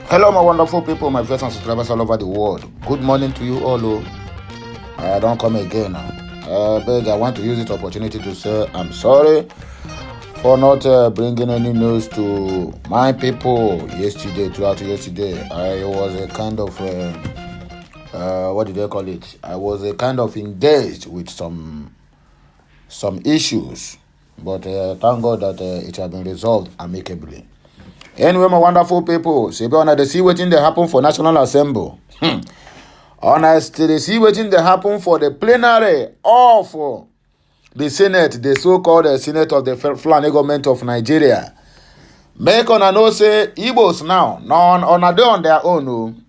Hello, my wonderful people, my friends and subscribers all over the world. Good morning to you all. I don't come again. But I want to use this opportunity to say I'm sorry for not bringing any news to my people throughout yesterday. I was a kind of, what did they call it? I was a kind of engaged with some issues. But thank God that it has been resolved amicably. Anyway, my wonderful people, see wetin dey happen for National Assembly. Honestly, they see wetin dey happen for the plenary of the Senate, the so-called Senate of the Fulanis government of Nigeria. Make una know say Igbos now, on their own,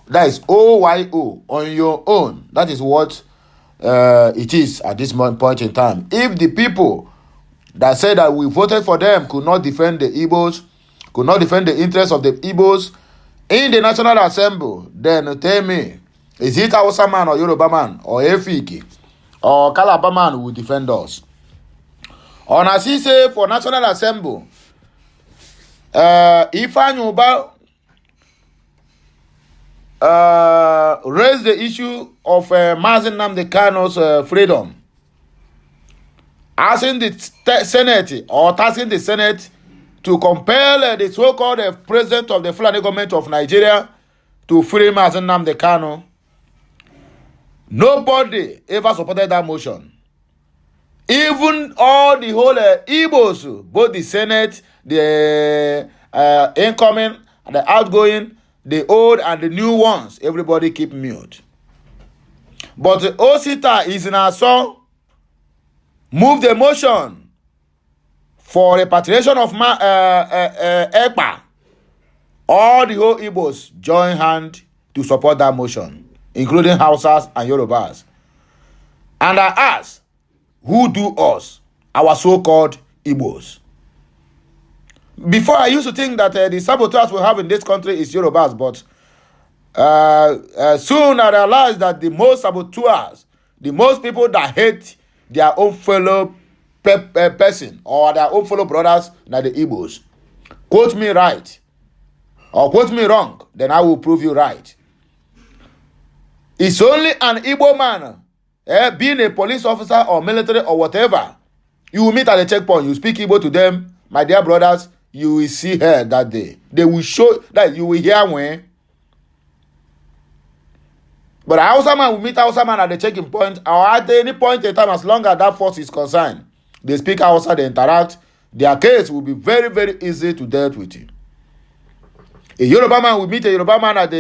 that is OYO, on your own. That is what it is at this point in time. If the people that said that we voted for them could not defend the Igbos, could not defend the interests of the Igbos in the National Assembly, then tell me, is it Hausa man or Yoruba man or Efiki or Calabar man who will defend us? On as he say for National Assembly, Ifeanyi Uba raised the issue of Mazi Nnamdi Kanu's freedom, asking the Senate or tasking the Senate to compel the so-called president of the Fulani government of Nigeria to free Mazi Nnamdi Kanu. Nobody ever supported that motion. Even all the whole Igbos, both the Senate, the incoming, the outgoing, the old and the new ones, everybody keep mute. But Osita is in our song. Move the motion for repatriation of Ekpa. All the whole Igbos join hand to support that motion, including Hausas and Yorubas. And I ask, who do us, our so-called Igbos? Before, I used to think that the saboteurs we have in this country is Yorubas, but soon I realized that the most saboteurs, the most people that hate their own fellow person or their own fellow brothers, are the Igbos. Quote me right or quote me wrong, then I will prove you right. It's only an Igbo man, being a police officer or military or whatever, you will meet at the checkpoint, you speak Igbo to them, my dear brothers, you will see her that day. They will show that you will hear when. But a Hausa man will meet Hausa man at the checking point or at any point in time, as long as that force is concerned. They speak Hausa, they interact. Their case will be very, very easy to deal with it. A Yoruba man will meet a Yoruba man at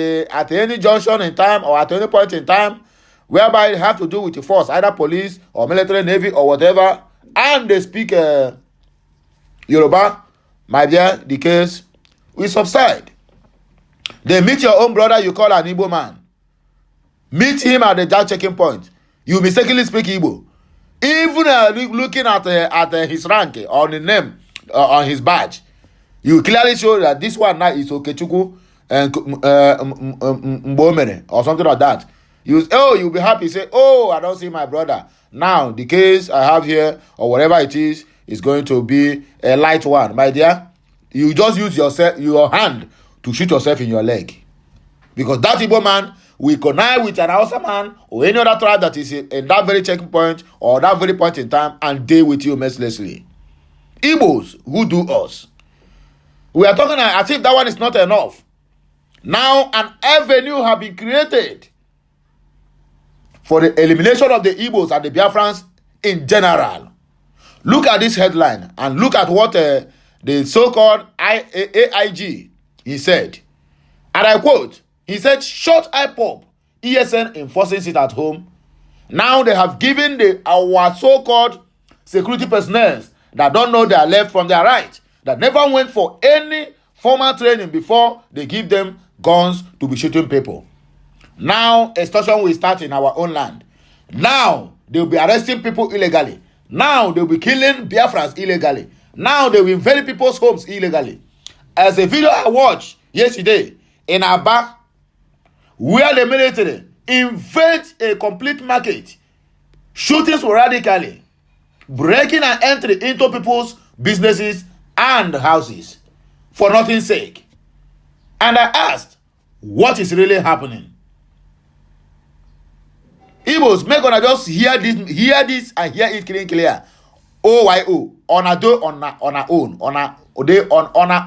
any junction in time or at any point in time, whereby it have to do with the force, either police or military, navy or whatever, and they speak Yoruba, my dear, the case will subside. They meet your own brother you call an Igbo man. Meet him at the checking point. You mistakenly speak Igbo. Even looking at his rank or the name on his badge, you clearly show that this one now is Okechukwu and Mbomere or something like that. You'll be happy. Say, oh, I don't see my brother. Now, the case I have here or whatever it is going to be a light one. My dear, you just use your hand to shoot yourself in your leg. Because that Igbo man will connive with an Hausa man or any other tribe that is in that very checking point or that very point in time and deal with you mercilessly. Igbos who do us. We are talking as if that one is not enough. Now an avenue has been created for the elimination of the Igbos and the Biafrans in general. Look at this headline and look at what the so-called AIG he said. And I quote, he said, short IPOP, ESN enforcing it at home. Now they have given our so-called security personnel that don't know their left from their right, that never went for any formal training before they give them guns to be shooting people. Now extortion will start in our own land. Now they will be arresting people illegally. Now they will be killing Biafrans illegally. Now they will invade people's homes illegally. As a video I watched yesterday in Aba, where the military invade a complete market, shooting sporadically, breaking and entry into people's businesses and houses. for nothing's sake. And I asked, what is really happening? Igbos, make gonna just hear this and hear it clear. OYO, on our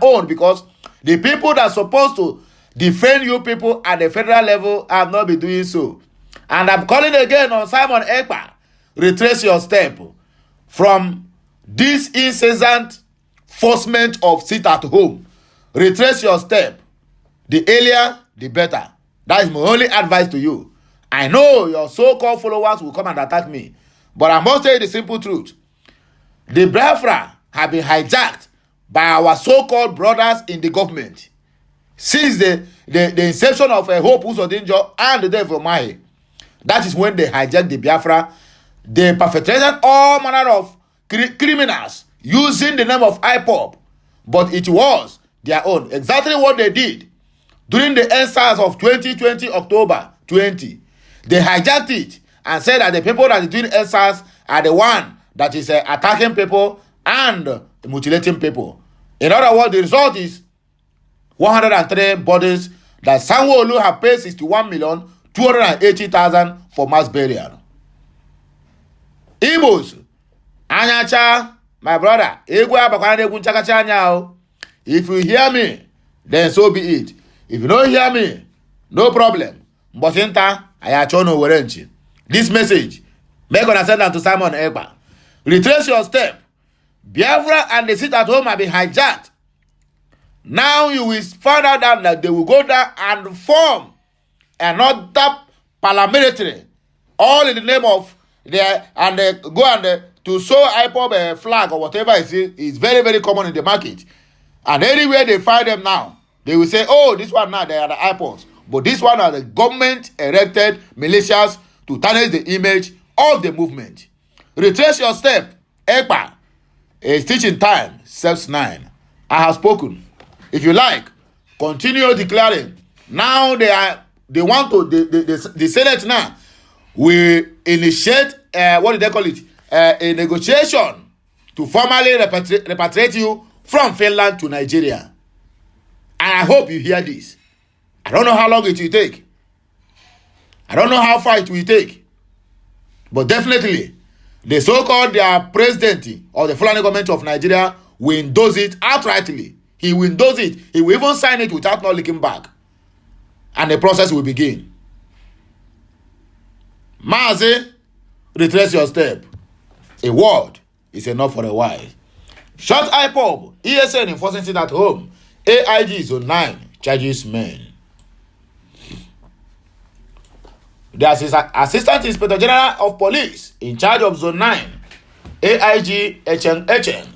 own, because the people that are supposed to defend you people at the federal level have not been doing so. And I'm calling again on Simon Ekpa, retrace your step from this incessant forcement of sit at home. Retrace your step. The earlier, the better. That is my only advice to you. I know your so-called followers will come and attack me, but I must tell you the simple truth. The Biafra have been hijacked by our so-called brothers in the government since the inception of Hope Usodinjo and the death of Mahi. That is when they hijacked the Biafra. They perpetrated all manner of criminals using the name of IPOB, but it was their own. Exactly what they did during the EndSARS of 2020, October 20. They hijacked it and said that the people that are doing EndSARS are the one that is attacking people and mutilating people. In other words, the result is 103 bodies that Sanwo-Olu have paid 61,280,000 for mass burial. Igbos, Anyacha, my brother, if you hear me, then so be it. If you don't hear me, no problem. This message, make gonna send that to Simon Ekpa. Retrace your step. Biafra and the sit at home have been hijacked. Now you will find out that they will go down and form another paramilitary, all in the name of their, and they go and to show IPOB flag or whatever is very, very common in the market. And anywhere they find them now, they will say, oh, this one now, they are the IPOBs. But this one are the government-erected militias to tarnish the image of the movement. Retrace your step. Ekpa. It's teaching time. Steps 9. I have spoken. If you like, continue declaring. Now the Senate now will initiate, what do they call it? A negotiation to formally repatriate you from Finland to Nigeria. And I hope you hear this. I don't know how long it will take. I don't know how far it will take. But definitely, the so-called their president or the Fulani government of Nigeria will endorse it outrightly. He will endorse it. He will even sign it without not looking back. And the process will begin. Mazi, retrace your step. A word is enough for a while. Short IPOB, ESN enforcing it at home. AIG Zone 9 charges men. The Assistant Inspector General of Police in charge of Zone 9, AIG Echeng,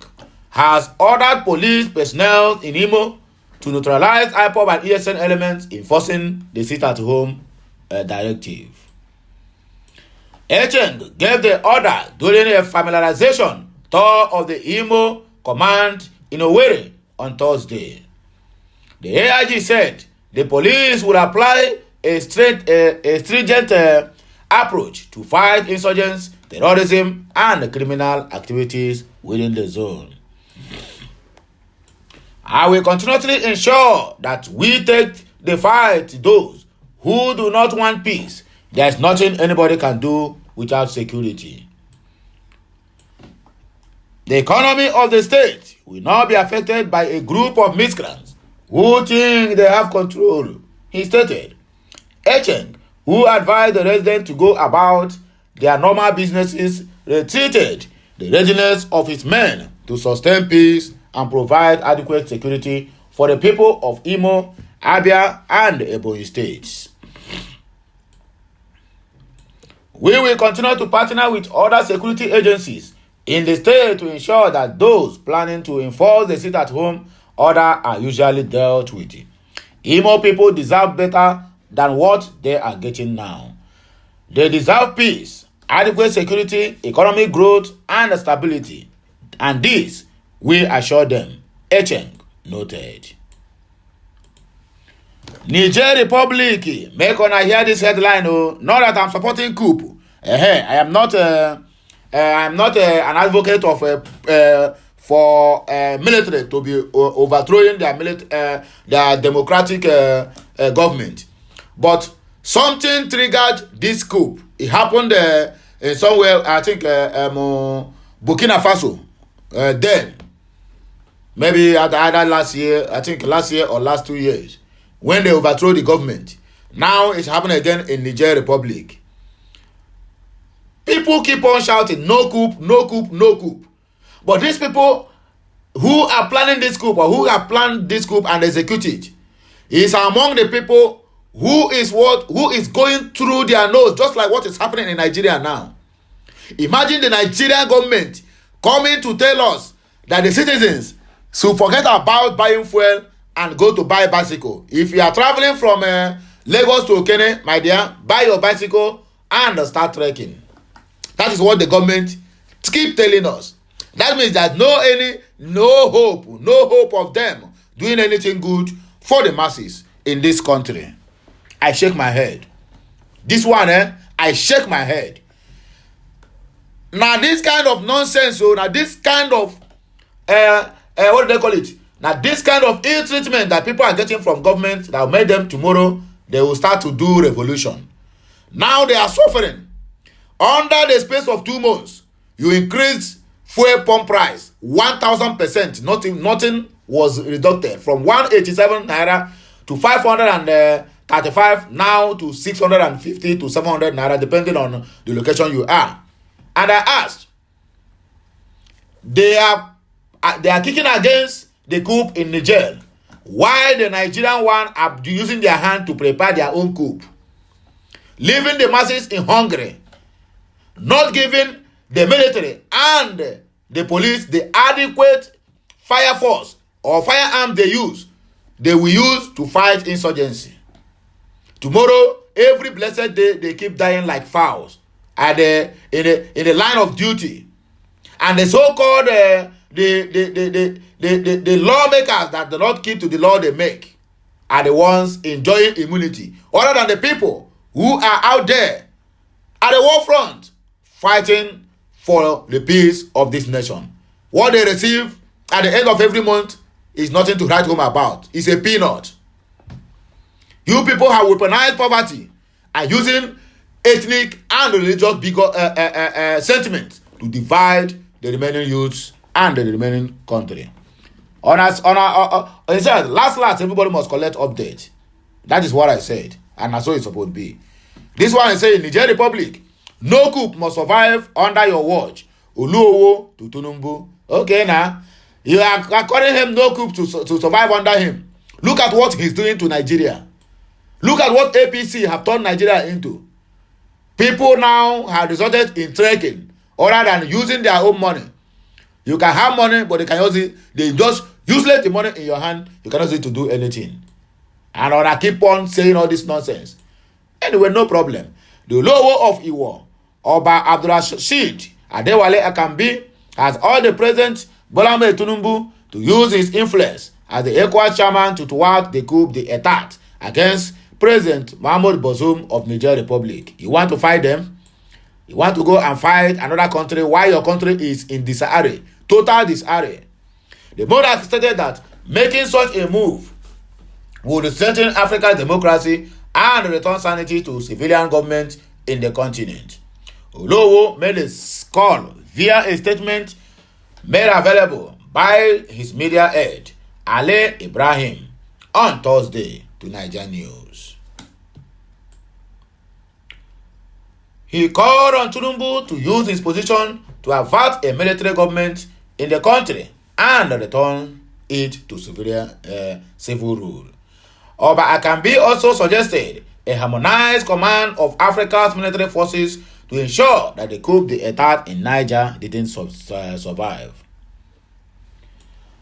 has ordered police personnel in Imo to neutralize IPOB and ESN elements enforcing the sit-at-home directive. Echeng gave the order during a familiarization tour of the Imo command in Owerri on Thursday. The AIG said the police would apply a stringent approach to fight insurgents, terrorism, and criminal activities within the zone. I will continuously ensure that we take the fight to those who do not want peace. There is nothing anybody can do without security. The economy of the state will not be affected by a group of miscreants who think they have control, he stated. Echeng, who advised the residents to go about their normal businesses, retreated the readiness of his men to sustain peace and provide adequate security for the people of Imo, Abia, and Ebonyi states. We will continue to partner with other security agencies in the state to ensure that those planning to enforce the sit-at-home order are usually dealt with. Imo people deserve better than what they are getting now. They deserve peace, adequate security, economic growth, and stability. And this, we assure them. Echeng noted. Niger Republic, make on I hear this headline. Oh, not that I'm supporting coup. I am not an advocate of for military to be overthrowing their democratic government. But something triggered this coup. It happened in somewhere, I think, Burkina Faso. Then, maybe either last year, I think last year or last 2 years, when they overthrew the government. Now it's happening again in Niger Republic. People keep on shouting, no coup, no coup, no coup. But these people who are planning this coup, or who have planned this coup and execute it, is among the people who is going through their nose, just like what is happening in Nigeria now. Imagine the Nigerian government coming to tell us that the citizens should forget about buying fuel and go to buy bicycle. If you are traveling from Lagos to Okene, my dear, buy your bicycle and start trekking. That is what the government keep telling us. That means there's no hope of them doing anything good for the masses in this country. I shake my head. This one, I shake my head. Now this kind of nonsense, now this kind of what do they call it? Now this kind of ill treatment that people are getting from government that will make them tomorrow, they will start to do revolution. Now they are suffering. Under the space of 2 months, you increased fuel pump price 1,000%. Nothing was reduced from 187 naira to 535, now to 650 to 700 naira, depending on the location you are. And I asked, they are kicking against the coup in Niger. Why the Nigerian one are using their hand to prepare their own coup, leaving the masses in hunger, not giving the military and the police the adequate fire force or firearm they will use to fight insurgency. Tomorrow, every blessed day, they keep dying like fowls in the line of duty. And the so-called the lawmakers that do not keep to the law they make are the ones enjoying immunity, other than the people who are out there at the war front fighting for the peace of this nation. What they receive at the end of every month is nothing to write home about. It's a peanut. You people have weaponized poverty and using ethnic and religious sentiments to divide the remaining youths and the remaining country. Last, everybody must collect update. That is what I said, and that's what it's supposed to be. This one is saying, Niger Republic, no coup must survive under your watch. Uluowo to Tunumbu. Okay, now you are calling him no coup to survive under him. Look at what he's doing to Nigeria. Look at what APC have turned Nigeria into. People now have resorted in trekking other than using their own money. You can have money, but they just useless the money in your hand. You cannot use it to do anything. And I keep on saying all this nonsense. Anyway, no problem. The Olowo of Iwo, Oba Abdulrasheed Adewale Akambi, has ordered the President Bola Ahmed Tinubu to use his influence as the Ecowas chairman to thwart the coup d'etat against President Mahmoud Bazoum of Niger Republic. You want to fight them? You want to go and fight another country while your country is in disarray, total disarray. The monarch stated that making such a move would strengthen Africa's democracy and return sanity to civilian government in the continent. Olowo made a call via a statement made available by his media aide, Ale Ibrahim, on Thursday to Niger News. He called on Tinubu to use his position to avert a military government in the country and return it to civil rule. Oba Akambi also suggested a harmonized command of Africa's military forces to ensure that the coup d'etat in Niger didn't survive.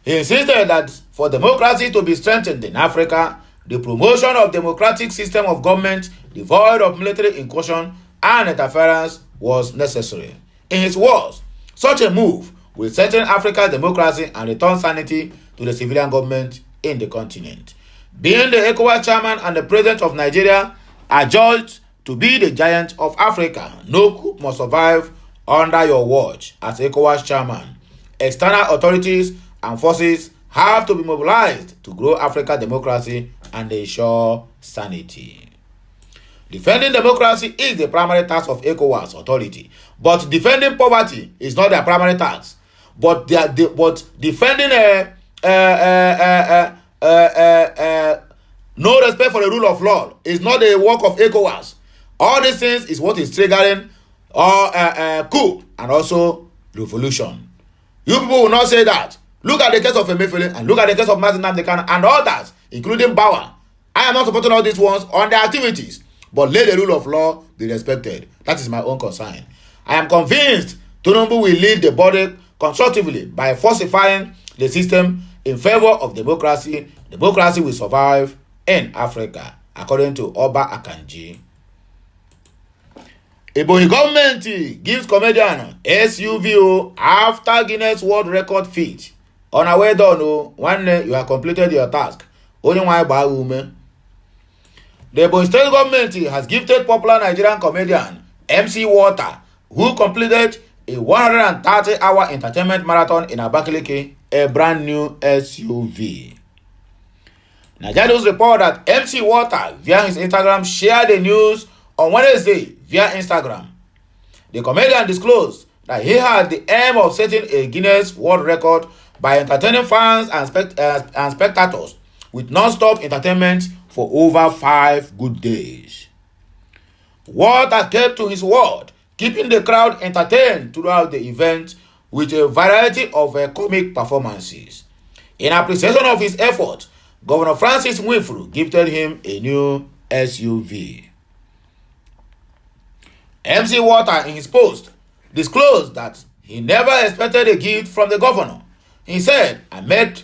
He insisted that for democracy to be strengthened in Africa, the promotion of democratic system of government devoid of military incursion and interference was necessary. In his words, such a move will strengthen Africa's democracy and return sanity to the civilian government in the continent. Being the Ecowas chairman and the president of Nigeria are judged to be the giant of Africa, no coup must survive under your watch as Ecowas chairman. external authorities and forces have to be mobilized to grow African democracy and ensure sanity. Defending democracy is the primary task of Ecowas authority, but defending poverty is not their primary task. But defending no respect for the rule of law is not the work of Ecowas. All these things is what is triggering coup and also revolution. You people will not say that. Look at the case of Emefiele and look at the case of Martin Namdekan and others, including Bauer. I am not supporting all these ones on their activities, but let the rule of law be respected. That is my own concern. I am convinced Tinubu will lead the body constructively by falsifying the system in favor of democracy. Democracy will survive in Africa, according to Oba Akanji. Ebonyi government gives comedian SUVO after Guinness World Record feat. On our way done, one day you have completed your task. Only one by woman. The Ebonyi state government has gifted popular Nigerian comedian MC Water, who completed a 130-hour entertainment marathon in Abakaliki, a brand new SUV. Nigerians report that MC Water, via his Instagram, shared the news on Wednesday via Instagram. The comedian disclosed that he had the aim of setting a Guinness World Record by entertaining fans and spectators with non-stop entertainment for over 5 good days. Water kept to his word, keeping the crowd entertained throughout the event with a variety of comic performances. In appreciation of his effort, Governor Francis Nwifuru gifted him a new SUV. MC Water, in his post, disclosed that he never expected a gift from the governor. He said, "I met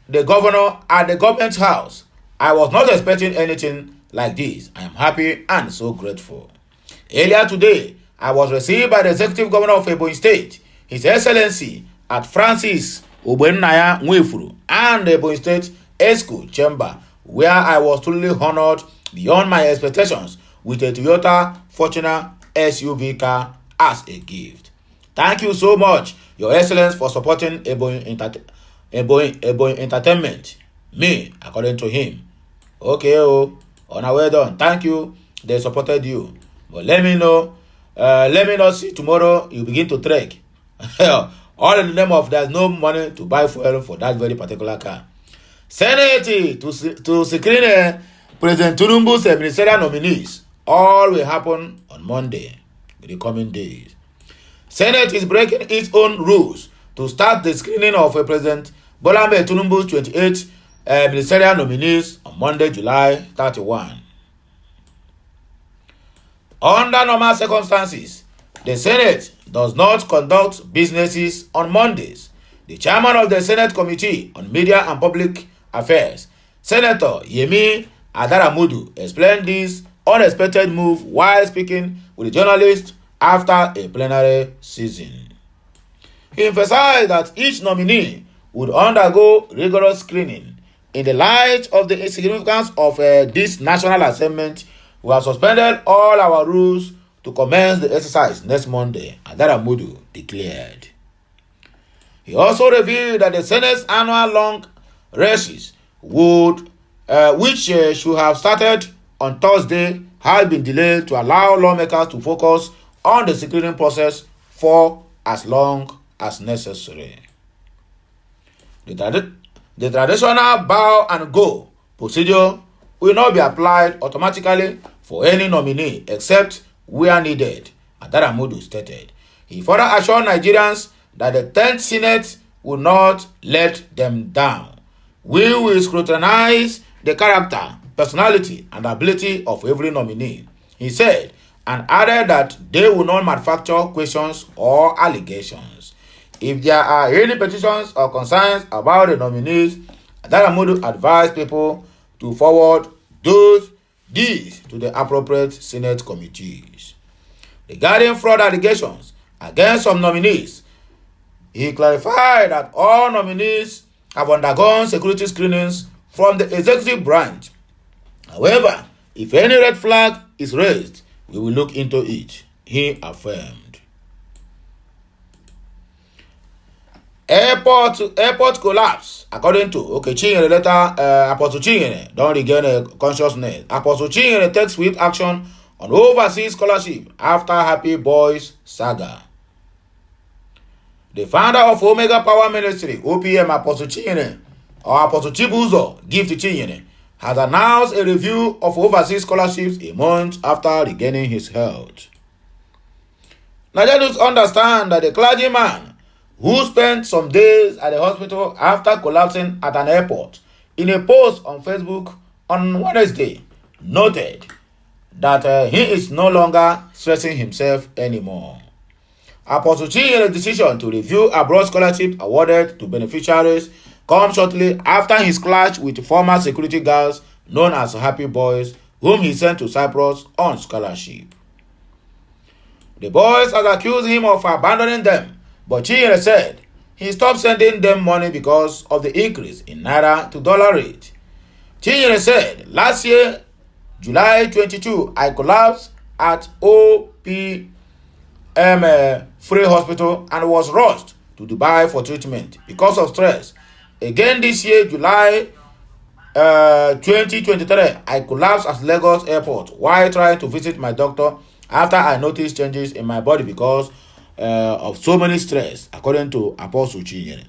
the governor at the government house. I was not expecting anything like this. I am happy and so grateful. Earlier today, I was received by the executive governor of Ebonyi State, His Excellency at Francis Ogbonnaya Nwifuru, and the Ebonyi State Esco Chamber, where I was truly honored beyond my expectations with a Toyota Fortuner SUV car as a gift. Thank you so much, Your Excellence, for supporting Ebonyi Entertainment." Me, according to him. Okay, on our way done. Thank you. They supported you. But let me know. Let me not see tomorrow you begin to trek. All in the name of there's no money to buy fuel for that very particular car. Senate to screen President Tinubu's ministerial nominees. All will happen on Monday in the coming days. Senate is breaking its own rules to start the screening of President Bola Ahmed Tinubu's 28 ministerial nominees on Monday, July 31. Under normal circumstances, the Senate does not conduct businesses on Mondays. The chairman of the Senate Committee on Media and Public Affairs, Senator Yemi Adaramudu, explained this unexpected move while speaking with the journalists after a plenary season. He emphasized that each nominee would undergo rigorous screening. In the light of the significance of this national assessment, we have suspended all our rules to commence the exercise next Monday, Adaramudu declared. He also revealed that the Senate's annual long races which should have started on Thursday had been delayed to allow lawmakers to focus on the screening process for as long as necessary. The traditional bow and go procedure will not be applied automatically for any nominee except where needed, Adaramudu stated. He further assured Nigerians that the 10th Senate will not let them down. We will scrutinize the character, personality, and ability of every nominee, he said, and added that they will not manufacture questions or allegations. If there are any petitions or concerns about the nominees, Adaramudu advised people to forward these to the appropriate Senate committees. Regarding fraud allegations against some nominees, he clarified that all nominees have undergone security screenings from the executive branch. However, if any red flag is raised, we will look into it, he affirmed. Airport collapse. According to Chinyere letter, Apostle Chinyere don't regain consciousness. Apostle Chinyere takes swift action on overseas scholarship after Happy Boys saga. The founder of Omega Power Ministry, OPM, Apostle Chinyere, or Apostle Chibuzo, Gift Chinyere, has announced a review of overseas scholarships a month after regaining his health. Nigerians understand that the clergyman who spent some days at the hospital after collapsing at an airport, in a post on Facebook on Wednesday, noted that he is no longer stressing himself anymore. Apostle Chinyere's decision to review abroad scholarship awarded to beneficiaries comes shortly after his clash with former security guards known as Happy Boys, whom he sent to Cyprus on scholarship. The boys had accused him of abandoning them, but Chinyere said he stopped sending them money because of the increase in Naira to dollar rate. Chinyere said, last year, July 22, I collapsed at OPM Free Hospital and was rushed to Dubai for treatment because of stress. Again this year, July 2023, I collapsed at Lagos Airport while trying to visit my doctor after I noticed changes in my body because of so many stress, according to Apostle Chinyere.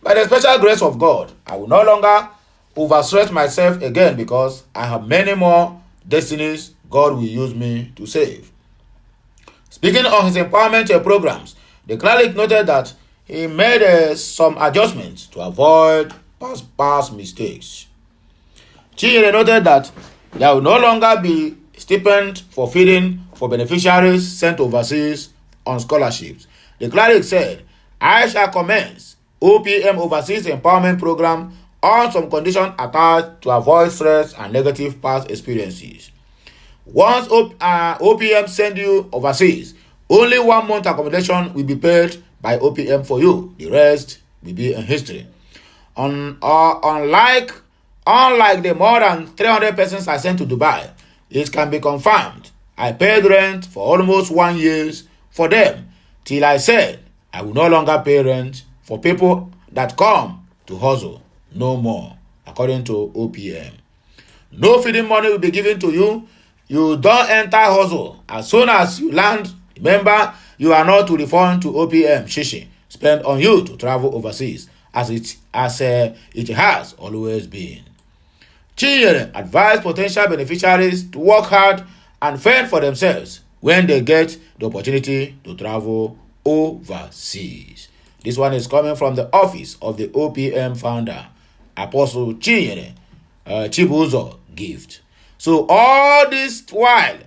By the special grace of God, I will no longer overstress myself again because I have many more destinies God will use me to save. Speaking on his empowerment programs, the cleric noted that he made some adjustments to avoid past mistakes. Chinyere noted that there will no longer be stipend for feeding for beneficiaries sent overseas on scholarships. The cleric said, I shall commence OPM Overseas Empowerment Program on some conditions attached to avoid stress and negative past experiences. Once OPM send you overseas, only 1 month accommodation will be paid by OPM for you. The rest will be in history. Unlike the more than 300 persons I sent to Dubai, it can be confirmed I paid rent for almost 1 year for them, till I said I will no longer pay rent for people that come to hustle no more, according to OPM. No feeding money will be given to you. You don't enter hustle. As soon as you land, remember you are not to refund to OPM shishi spent on you to travel overseas, as it has always been. Chinyere advised potential beneficiaries to work hard and fend for themselves when they get the opportunity to travel overseas. This one is coming from the office of the OPM founder, Apostle Chinyere Chibuzo Gift. So all this while,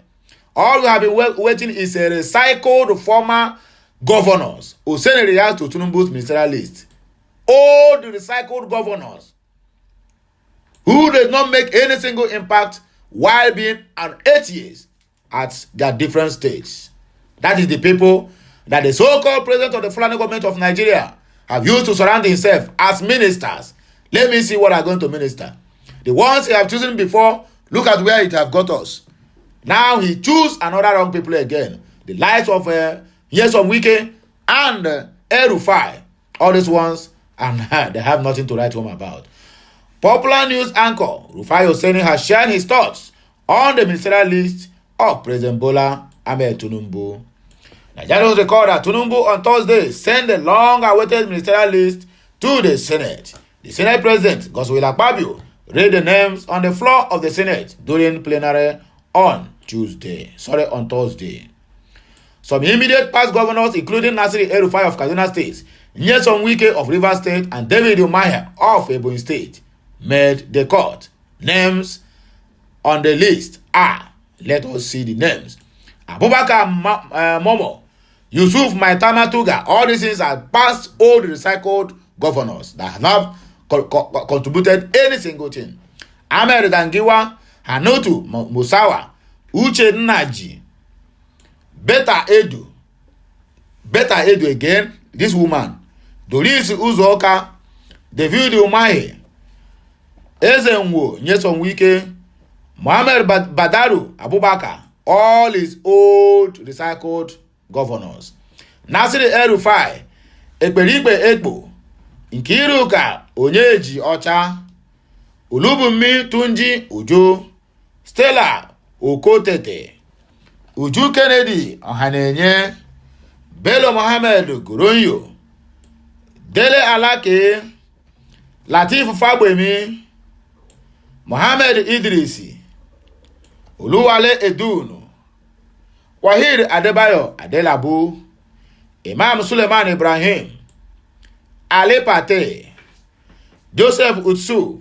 all we have been waiting is a recycled former governors who send a react to Tinubu's ministerial list. All the recycled governors who did not make any single impact while being on 8 years at their different states. That is the people that the so-called president of the Fulani government of Nigeria have used to surround himself as ministers. Let me see what are going to minister. The ones he have chosen before, look at where it have got us. Now he choose another wrong people again. The likes of Nyesom Wike and El-Rufai. All these ones, and they have nothing to write home about. Popular news anchor Rufai Hosseini has shared his thoughts on the ministerial list of President Bola Ahmed Tinubu. Nigerians record that Tinubu on Thursday sent the long-awaited ministerial list to the Senate. The Senate President, Godswill Akpabio, read the names on the floor of the Senate during plenary on Thursday. Some immediate past governors, including Nasir El-Rufai of Kaduna State, Nyesom Wike of Rivers State, and David Umahi of Ebonyi State, made the court. Names on the list are, let us see the names: Abubakar Momo, Yusuf Maitama Tuga. All these things are past old recycled governors that have not contributed any single thing. Ahmed Dangiwa, Hanotu Musawa, Uche Nnaji, Beta Edu again, this woman, Doris Uzoka, David Umahi, Ezenwo Nyesom Wike, Mohammed Badaru Abubakar, all his old recycled governors. Nasir El-Rufai, Ekperigbe Egbo, Nkiruka Onyeji Ocha, Olubunmi Tunji Uju, Stella Okotete, Uju Kennedy Ohanenye, Bello Mohammed Goronyo, Dele Alake, Latif Fagbemi, Mohammed Idrisi, Oluwale Edunu, Wahid Adebayo Adelabu, Imam Suleiman Ibrahim, Ali Pate, Joseph Utsuf,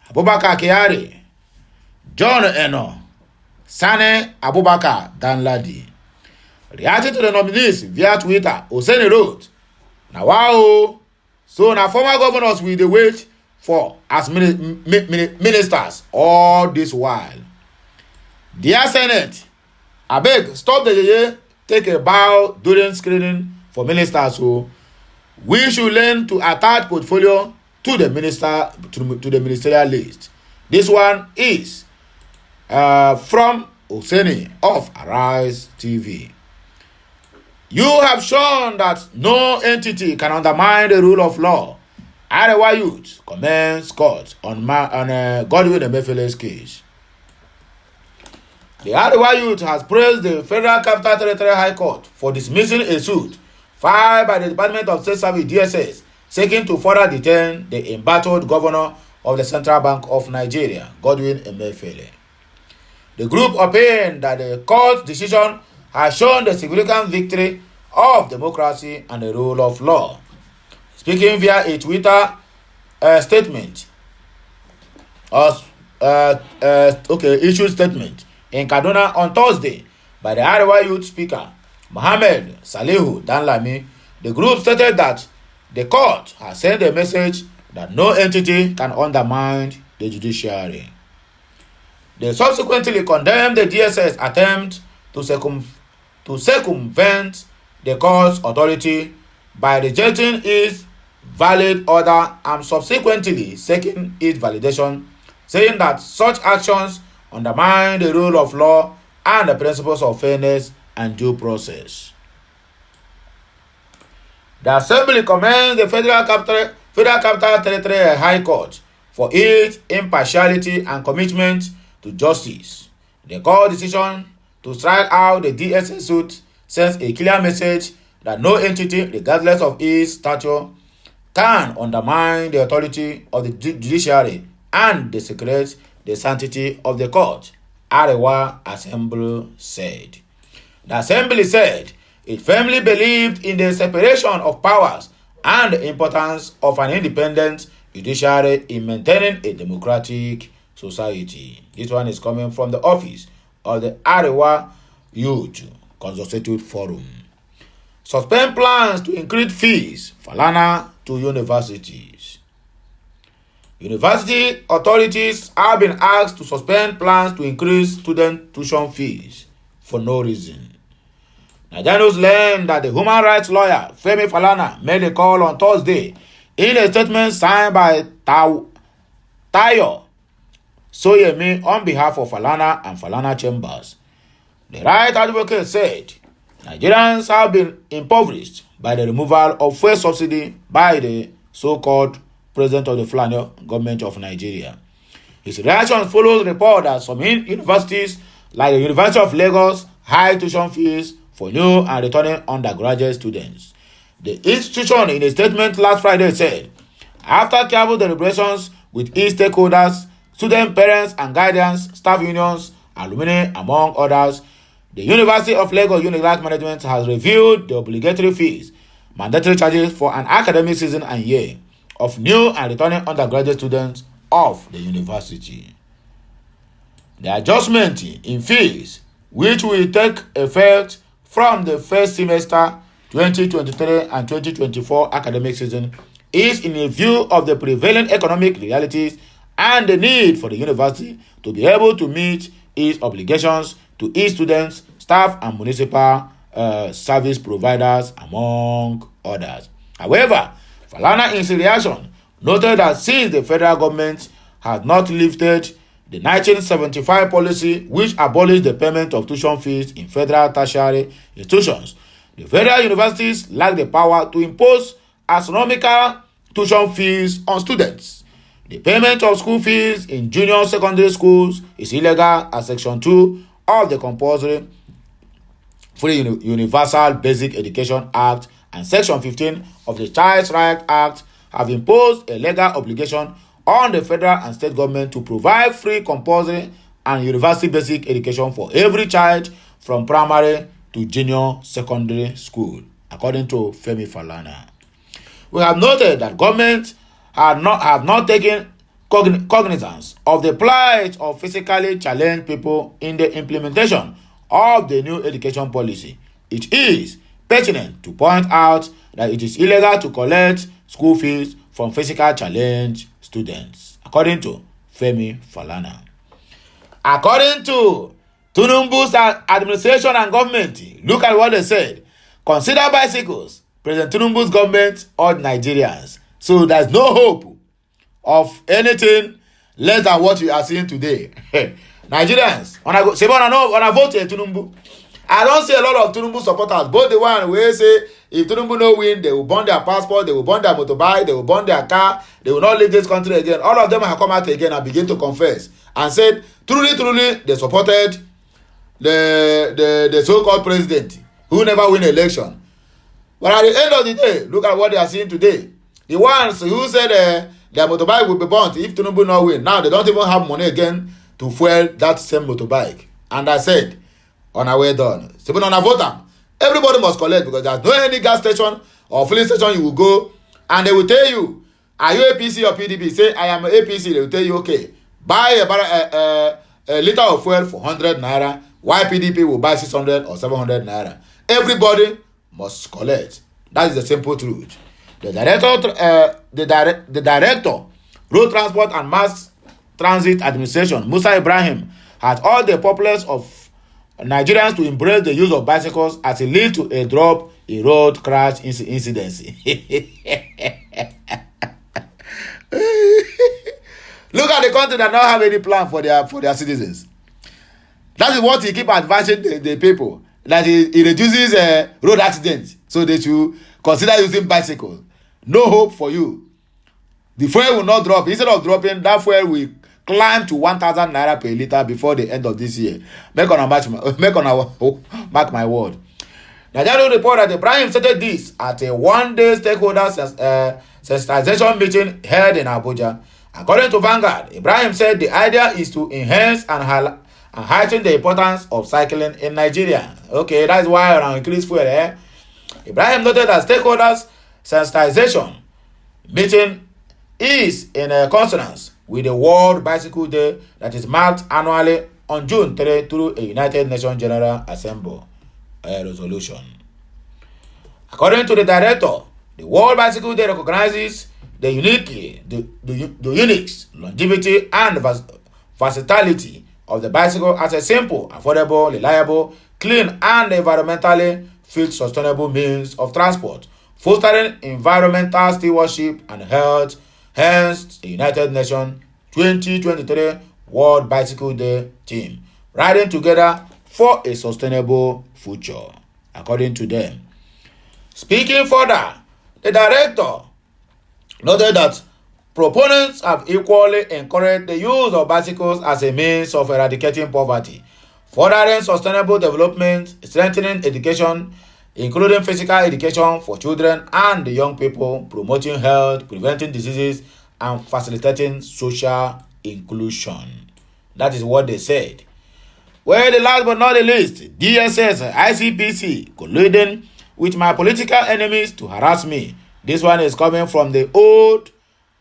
Abubakar Kyari, John Eno, Sane Abubakar Danladi. Reacting to the nominees via Twitter, Oseni wrote, "Now wow, so now former governors will they wait for as ministers all this while. Dear Senate, I beg, stop the year, take a bow during screening for ministers. So we should learn to attach portfolio to the ministerial list. This one is from Oseni of Arise TV. You have shown that no entity can undermine the rule of law. Arewa Youth commends court on Godwin Emefiele's case. The Arewa Youth has praised the Federal Capital Territory High Court for dismissing a suit filed by the Department of State Service (DSS) seeking to further detain the embattled governor of the Central Bank of Nigeria, Godwin Emefiele. The group opined that the court's decision has shown the significant victory of democracy and the rule of law. Speaking via a Twitter statement, issued statement in Kaduna on Thursday by the Arewa Youth Speaker, Mohammed Salihu Danlami, the group stated that the court has sent a message that no entity can undermine the judiciary. They subsequently condemned the DSS attempt to circumvent the court's authority by rejecting its valid order and subsequently seeking its validation, saying that such actions undermine the rule of law and the principles of fairness and due process. The Assembly commends the Federal Capital Territory High Court for its impartiality and commitment to justice. The court decision to strike out the DSS suit sends a clear message that no entity, regardless of its stature, can undermine the authority of the judiciary and desecrate the sanctity of the court, Arewa Assembly said. The Assembly said it firmly believed in the separation of powers and the importance of an independent judiciary in maintaining a democratic society. This one is coming from the office of the Arewa Youth Consultative Forum. Suspend plans to increase fees, Fulani to universities. University authorities have been asked to suspend plans to increase student tuition fees for no reason. Nigerians learned that the human rights lawyer Femi Fulani made a call on Thursday in a statement signed by Tayo Soyemi on behalf of Fulani and Fulani Chambers. The right advocate said Nigerians have been impoverished by the removal of fuel subsidy by the so-called president of the Fulani government of Nigeria. His reaction follows report that some universities, like the University of Lagos, high tuition fees for new and returning undergraduate students. The institution, in a statement last Friday, said, after careful deliberations with its stakeholders, student parents and guardians, staff unions, alumni, among others, the University of Lagos Unilag Management has reviewed the obligatory fees, mandatory charges for an academic season and year of new and returning undergraduate students of the university. The adjustment in fees, which will take effect from the first semester 2023 and 2024 academic season, is in a view of the prevailing economic realities and the need for the university to be able to meet its obligations to its students, staff, and municipal service providers, among others. However, Fulani, in his reaction, noted that since the federal government has not lifted the 1975 policy which abolished the payment of tuition fees in federal tertiary institutions, the federal universities lack the power to impose astronomical tuition fees on students. The payment of school fees in junior secondary schools is illegal as Section 2 of the Compulsory Free Universal Basic Education Act and Section 15 of the Child Rights Act have imposed a legal obligation on the federal and state government to provide free compulsory and university basic education for every child from primary to junior secondary school, according to Femi Falana. We have noted that governments have not taken cognizance of the plight of physically challenged people in the implementation of the new education policy. It is pertinent to point out that it is illegal to collect school fees from physically challenged students, according to Femi Falana. According to Tinubu's administration and government, look at what they said. Consider bicycles. President Tinubu's government urged Nigerians. So there's no hope of anything less than what we are seeing today. Nigerians, when I vote Tinubu, I don't see a lot of Tinubu supporters. Both the one where say if Tinubu no win, they will burn their passport, they will burn their motorbike, they will burn their car, they will not leave this country again. All of them have come out again and begin to confess and said truly they supported the so-called president who never win election. But at the end of the day, look at what they are seeing today. The ones who said their motorbike will be burnt if Tinubu not win, now they don't even have money again to fuel that same motorbike. And I said, on our way done. So when on a voter, everybody must collect because there's no any gas station or filling station you will go and they will tell you, are you APC or PDP? Say, I am APC. They will tell you, okay, buy a liter of fuel for 100 naira. Why PDP will buy 600 or 700 naira? Everybody must collect. That is the simple truth. The director, Road Transport and Mass Transit Administration, Musa Ibrahim, has all the populace of Nigerians to embrace the use of bicycles as it leads to a drop in road crash incidents. Look at the country that don't have any plan for their citizens. That is what he keep advising the people, that it reduces road accidents, so they should consider using bicycles. No hope for you. The fuel will not drop. Instead of dropping, that fuel will climb to 1,000 naira per liter before the end of this year. Make on mark my word. Nigeria report that Ibrahim stated this at a one-day stakeholder sensitization meeting held in Abuja. According to Vanguard, Ibrahim said the idea is to enhance and heighten the importance of cycling in Nigeria. Okay, that's why around increase fuel. Ibrahim noted that stakeholders sensitization meeting is in consonance with the World Bicycle Day that is marked annually on June 3 through a United Nations General Assembly resolution. According to the director, the World Bicycle Day recognizes the unique longevity and versatility of the bicycle as a simple, affordable, reliable, clean, and environmentally fit sustainable means of transport, fostering environmental stewardship and health. Hence, the United Nations 2023 World Bicycle Day theme, riding together for a sustainable future, according to them. Speaking further, the director noted that proponents have equally encouraged the use of bicycles as a means of eradicating poverty, furthering sustainable development, strengthening education, including physical education for children and young people, promoting health, preventing diseases, and facilitating social inclusion. That is what they said. Well, the last but not the least, DSS, ICPC, colluding with my political enemies to harass me. This one is coming from the old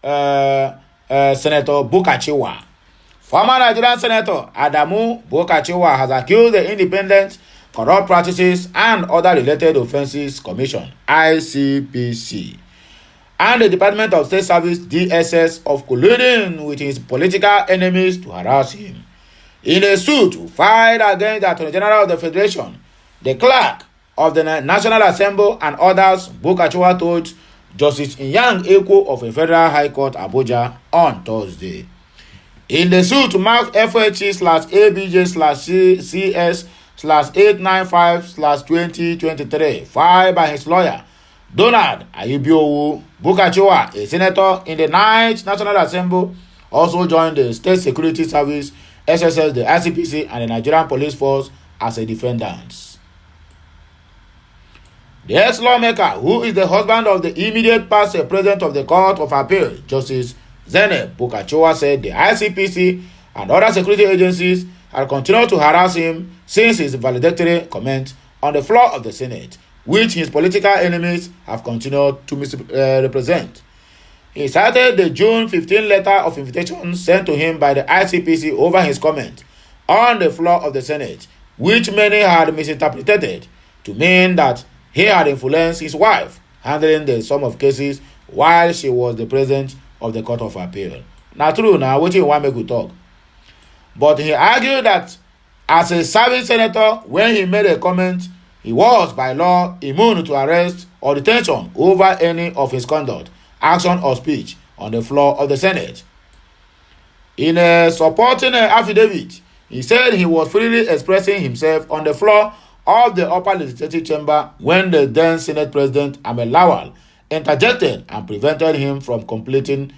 Senator Bukachiwa. Former Nigerian Senator Adamu Bukachiwa has accused the Independent Corrupt Practices and Other Related Offences Commission, ICPC, and the Department of State Service, DSS, of colluding with his political enemies to harass him. In a suit filed against the Attorney General of the Federation, the clerk of the National Assembly, and others, Bukachiwa told Justice Inyang Eko of a Federal High Court, Abuja, on Thursday. In the suit marked FHE/ABJ/CS/895/2023, filed by his lawyer, Donald Ayibiowu Bukachiwa, a senator in the 9th National Assembly, also joined the State Security Service, SSS, the ICPC, and the Nigerian Police Force as a defendant. The ex-lawmaker, who is the husband of the immediate past president of the Court of Appeal, Justice Zene Bukachiwa, said the ICPC and other security agencies have continued to harass him since his valedictory comment on the floor of the Senate, which his political enemies have continued to misrepresent. He cited the June 15 letter of invitation sent to him by the ICPC over his comment on the floor of the Senate, which many had misinterpreted to mean that he had influenced his wife handling the sum of cases while she was the president of the Court of Appeal. Now true, now what you want me to talk? But he argued that as a serving senator, when he made a comment, he was by law immune to arrest or detention over any of his conduct, action or speech on the floor of the Senate. In a supporting affidavit, he said he was freely expressing himself on the floor of the upper legislative chamber when the then Senate President Ahmed Lawal interjected and prevented him from completely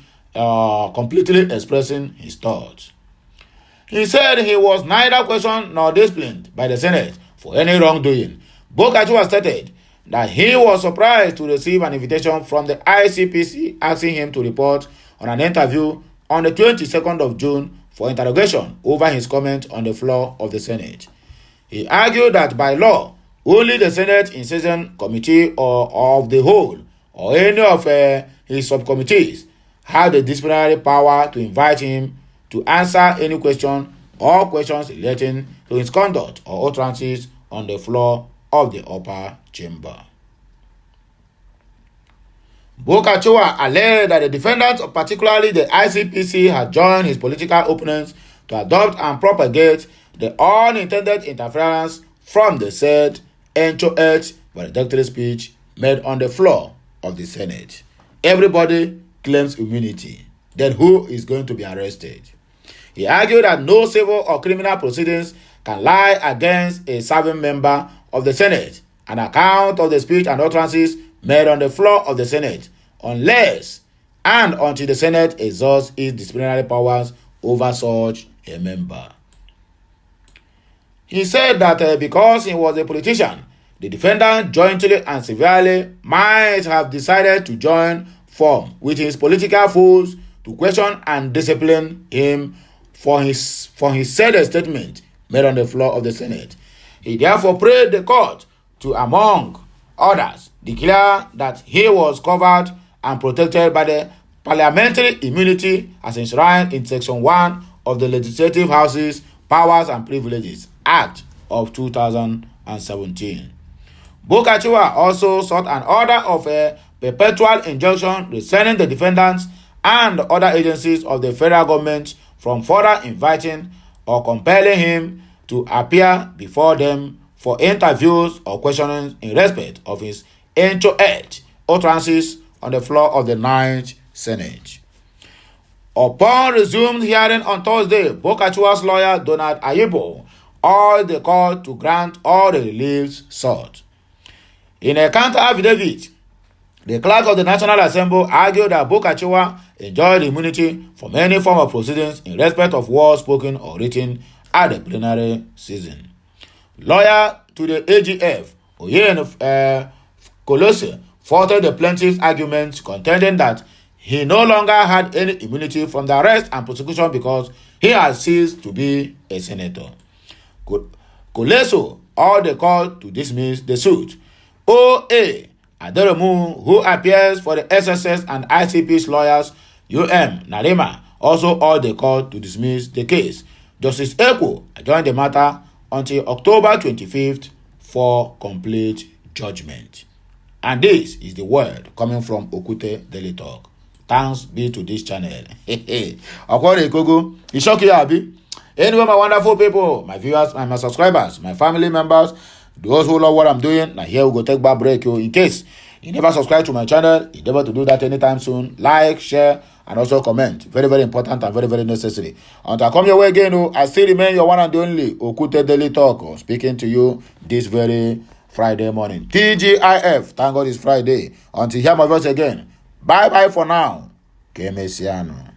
expressing his thoughts. He said he was neither questioned nor disciplined by the Senate for any wrongdoing. Bukachiwa stated that he was surprised to receive an invitation from the ICPC asking him to report on an interview on the 22nd of June for interrogation over his comment on the floor of the Senate. He argued that by law, only the Senate in session committee or of the whole or any of his subcommittees had the disciplinary power to invite him to answer any question or questions relating to his conduct or utterances on the floor of the upper chamber. Bukachiwa alleged that the defendants, particularly the ICPC, had joined his political opponents to adopt and propagate the unintended interference from the said Encho-8 valedictory speech made on the floor of the Senate. Everybody claims immunity. Then who is going to be arrested? He argued that no civil or criminal proceedings can lie against a serving member of the Senate on account of the speech and utterances made on the floor of the Senate, unless and until the Senate exhausts its disciplinary powers over such a member. He said that because he was a politician, the defendant jointly and severely might have decided to join form with his political foes to question and discipline him for his said statement made on the floor of the Senate. He therefore prayed the court to, among others, declare that he was covered and protected by the parliamentary immunity as enshrined in Section 1 of the Legislative House's Powers and Privileges Act of 2017. Bukachiwa also sought an order of a perpetual injunction restraining the defendants and other agencies of the federal government from further inviting or compelling him to appear before them for interviews or questioning in respect of his Encho-8 utterances on the floor of the 9th Senate. Upon resumed hearing on Thursday, Bukachiwa's lawyer Donald Ayibiowu urged the court to grant all the reliefs sought. In a counter affidavit, the clerk of the National Assembly argued that Bukachiwa enjoyed immunity from any form of proceedings in respect of words spoken or written at the plenary season. Lawyer to the AGF, Oyen Kolose, faulted the plaintiff's arguments, contending that he no longer had any immunity from the arrest and prosecution because he had ceased to be a senator. Kolese urged the court to dismiss the suit. O.A. Aderemu, who appears for the SSS and ICP's lawyers, U.M. Narima, also urged the court to dismiss the case. Justice Ekwo adjourned the matter until October 25th for complete judgment. And this is the word coming from Okute Daily Talk. Thanks be to this channel. Akwari Kogo, it's shocking, Abi. Anyway, my wonderful people, my viewers, my subscribers, my family members, those who love what I'm doing, now here we go take back break. In case you never subscribe to my channel, you never to do that anytime soon. Like, share, and also comment. Very, very important and very, very necessary. Until I come your way again, I still remain your one and only Okute Daily Talk, speaking to you this very Friday morning. TGIF. Thank God it's Friday. Until hear my voice again. Bye bye for now. Que mesiano.